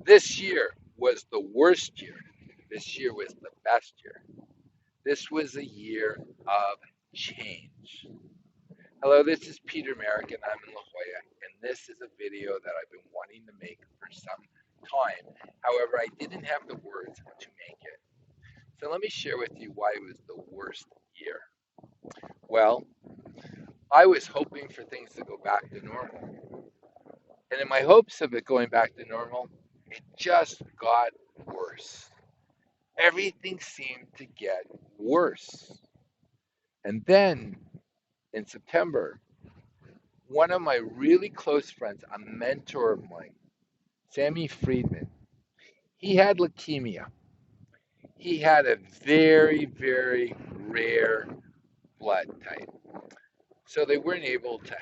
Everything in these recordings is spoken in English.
This year was the worst year. This year was the best year. This was a year of change. Hello, this is Peter Merrick, and I'm in La Jolla, and this is a video that I've been wanting to make for some time. However, I didn't have the words to make it. So let me share with you why it was the worst year. Well, I was hoping for things to go back to normal. And in my hopes of it going back to normal, it just got worse. Everything seemed to get worse. And then in September, one of my really close friends, a mentor of mine, Sammy Friedman, he had leukemia. He had a very, very rare blood type. So they weren't able to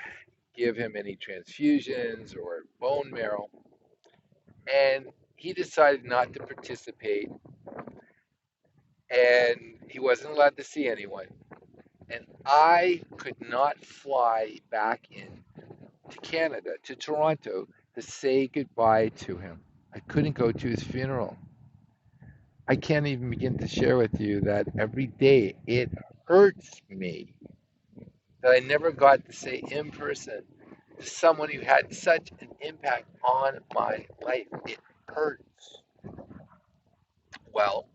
give him any transfusions or bone marrow. And he decided not to participate, and he wasn't allowed to see anyone. And I could not fly back in to Canada, to Toronto, to say goodbye to him. I couldn't go to his funeral. I can't even begin to share with you that every day it hurts me that I never got to say in person to someone who had such an impact on my life. It hurts. Well,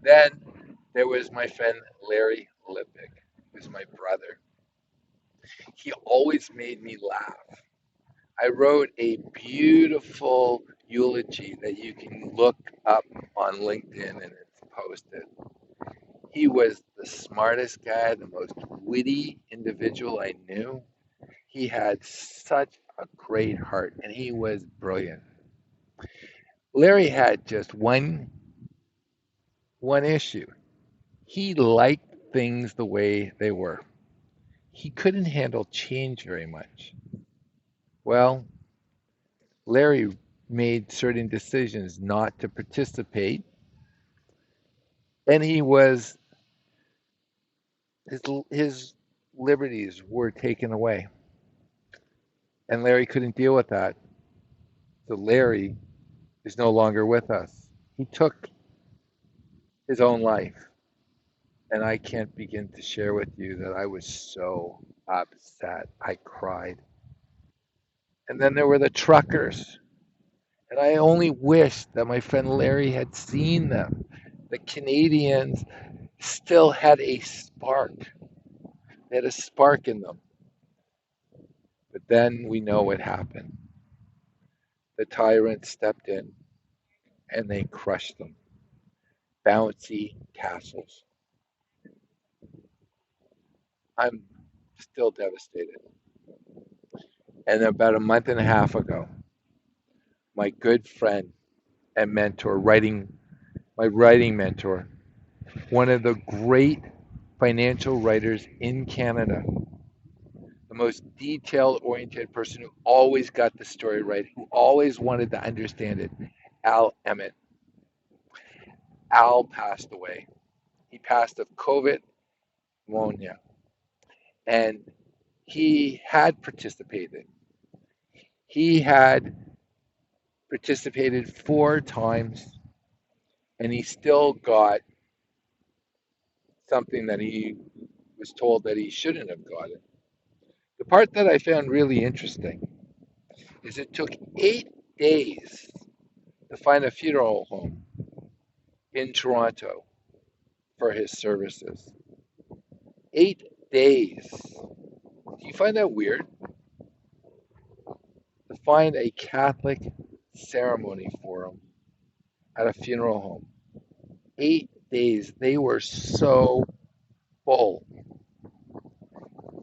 then there was my friend Larry Lippick, who's my brother. He always made me laugh. I wrote a beautiful eulogy that you can look up on LinkedIn and it's posted. He was the smartest guy, the most witty individual I knew. He had such a great heart and he was brilliant. Larry had just one issue. He liked things the way they were. He couldn't handle change very much. Well, Larry made certain decisions not to participate, and his liberties were taken away, and Larry couldn't deal with that. So Larry is no longer with us. He took his own life, and I can't begin to share with you that I was so upset. I cried. And then there were the truckers. And I only wish that my friend Larry had seen them. The Canadians still had a spark. They had a spark in them. But then we know what happened. The tyrants stepped in and they crushed them. Bouncy castles. I'm still devastated. And about a month and a half ago, my good friend and mentor, my writing mentor, one of the great financial writers in Canada, the most detailed oriented person who always got the story right, who always wanted to understand it, Al Emmett. Al passed away. He passed of COVID pneumonia, and he had participated. He had participated 4 times, and he still got something that he was told that he shouldn't have gotten. The part that I found really interesting is it took 8 days to find a funeral home in Toronto for his services. 8 days. Do you find that weird? To find a Catholic ceremony for him at a funeral home. 8 days. They were so full.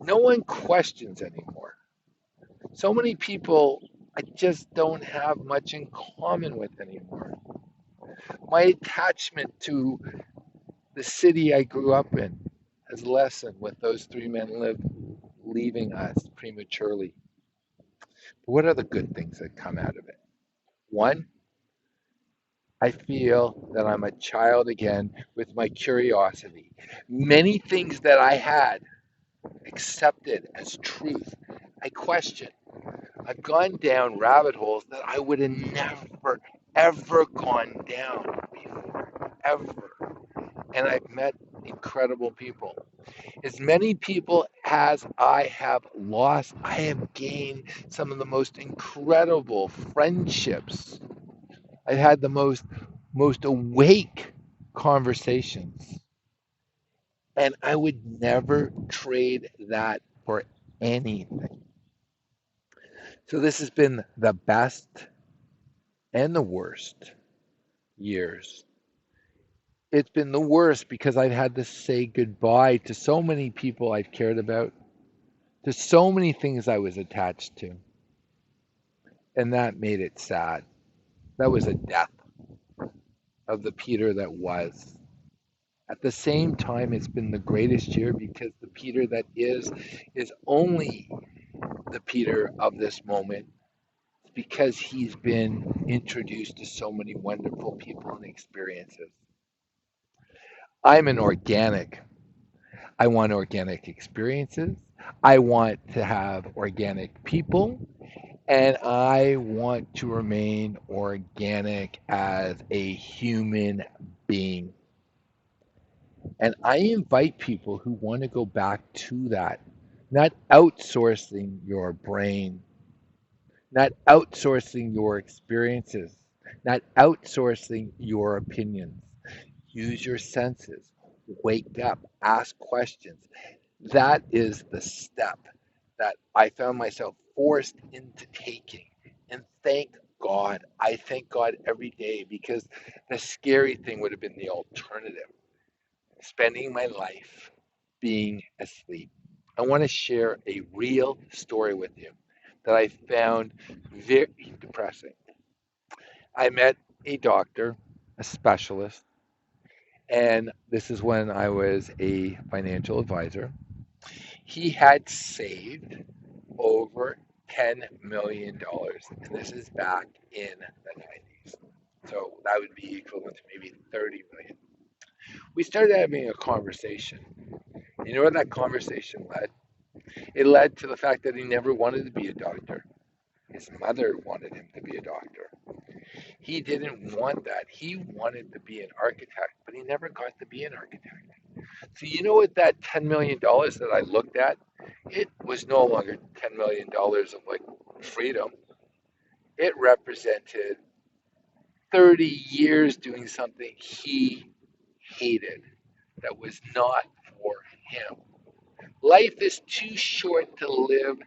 No one questions anymore. So many people I just don't have much in common with anymore. My attachment to the city I grew up in has lessened with those 3 men leaving us prematurely. But what are the good things that come out of it? One, I feel that I'm a child again with my curiosity. Many things that I had accepted as truth, I question. I've gone down rabbit holes that I would have never, ever gone down before, ever. And I've met incredible people. As many people as I have lost, I have gained some of the most incredible friendships. I've had the most awake conversations. And I would never trade that for anything. So this has been the best and the worst years. It's been the worst because I've had to say goodbye to so many people I've cared about, to so many things I was attached to. And that made it sad. That was a death of the Peter that was. At the same time, it's been the greatest year because the Peter that is only the Peter of this moment because he's been introduced to so many wonderful people and experiences. I'm an organic. I want organic experiences. I want to have organic people. And I want to remain organic as a human being. And I invite people who want to go back to that, not outsourcing your brain, not outsourcing your experiences, not outsourcing your opinions. Use your senses, wake up, ask questions. That is the step that I found myself forced into taking. And thank God, I thank God every day because the scary thing would have been the alternative, spending my life being asleep. I want to share a real story with you that I found very depressing. I met a doctor, a specialist, and this is when I was a financial advisor. He had saved over $10 million, and this is back in the 90s. So that would be equivalent to maybe 30 million. We started having a conversation. You know where that conversation led? It led to the fact that he never wanted to be a doctor. His mother wanted him to be a doctor. He didn't want that. He wanted to be an architect, but he never got to be an architect. So you know what that $10 million that I looked at? It was no longer $10 million of like freedom. It represented 30 years doing something he hated that was not for him. Life is too short to live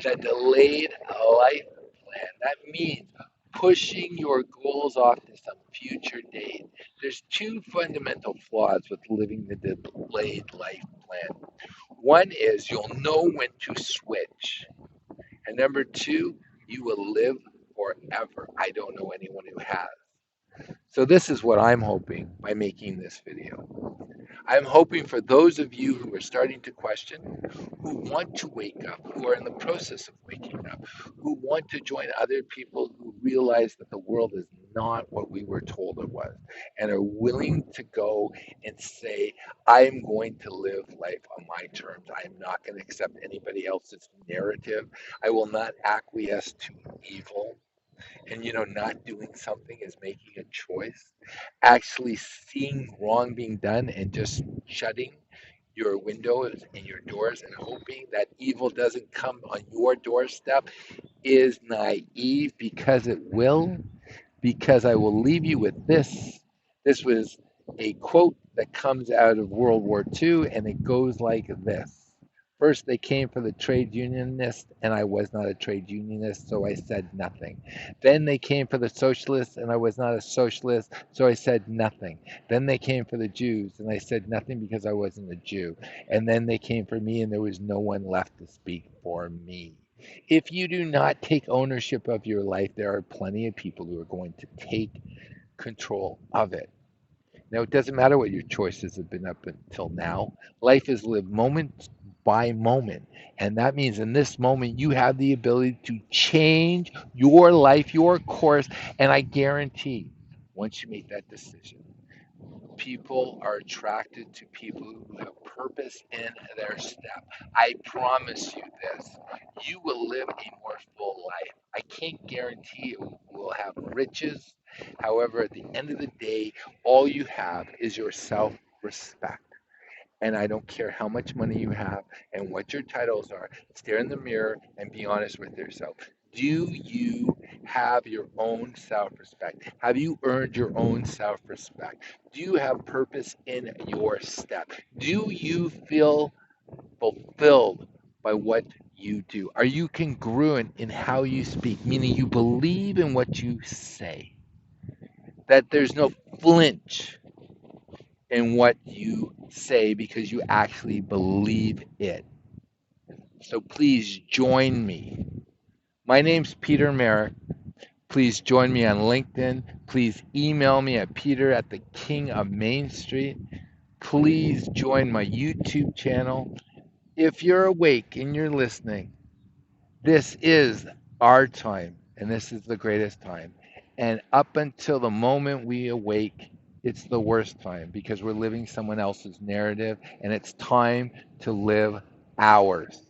the delayed life plan. That means pushing your goals off to some future date. There's two fundamental flaws with living the delayed life plan. One is you'll know when to switch. And number two, you will live forever. I don't know anyone who has. So this is what I'm hoping by making this video. I'm hoping for those of you who are starting to question, who want to wake up, who are in the process of waking up, who want to join other people who realize that the world is not what we were told it was, and are willing to go and say, I'm going to live life on my terms. I'm not going to accept anybody else's narrative. I will not acquiesce to evil. And not doing something is making a choice. Actually seeing wrong being done and just shutting your windows and your doors and hoping that evil doesn't come on your doorstep is naive, because it will. Because I will leave you with this. This was a quote that comes out of World War II, and it goes like this. First, they came for the trade unionist, and I was not a trade unionist, so I said nothing. Then they came for the socialists, and I was not a socialist, so I said nothing. Then they came for the Jews, and I said nothing because I wasn't a Jew. And then they came for me, and there was no one left to speak for me. If you do not take ownership of your life, there are plenty of people who are going to take control of it. Now, it doesn't matter what your choices have been up until now. Life is lived moment by moment. And that means in this moment, you have the ability to change your life, your course. And I guarantee once you make that decision, people are attracted to people who have purpose in their step. I promise you this. You will live a more full life. I can't guarantee you will have riches. However, at the end of the day, all you have is your self-respect. And I don't care how much money you have and what your titles are. Stare in the mirror and be honest with yourself. Do you have your own self respect? Have you earned your own self respect? Do you have purpose in your step? Do you feel fulfilled by what you do? Are you congruent in how you speak, meaning you believe in what you say? That there's no flinch in what you say because you actually believe it. So please join me. My name's Peter Merrick. Please join me on LinkedIn. Please email me at peter at the king of Main Street. Please join my YouTube channel. If you're awake and you're listening, this is our time, and this is the greatest time. And up until the moment we awake, it's the worst time because we're living someone else's narrative, and it's time to live ours.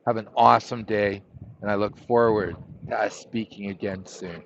Have an awesome day, and I look forward to us speaking again soon.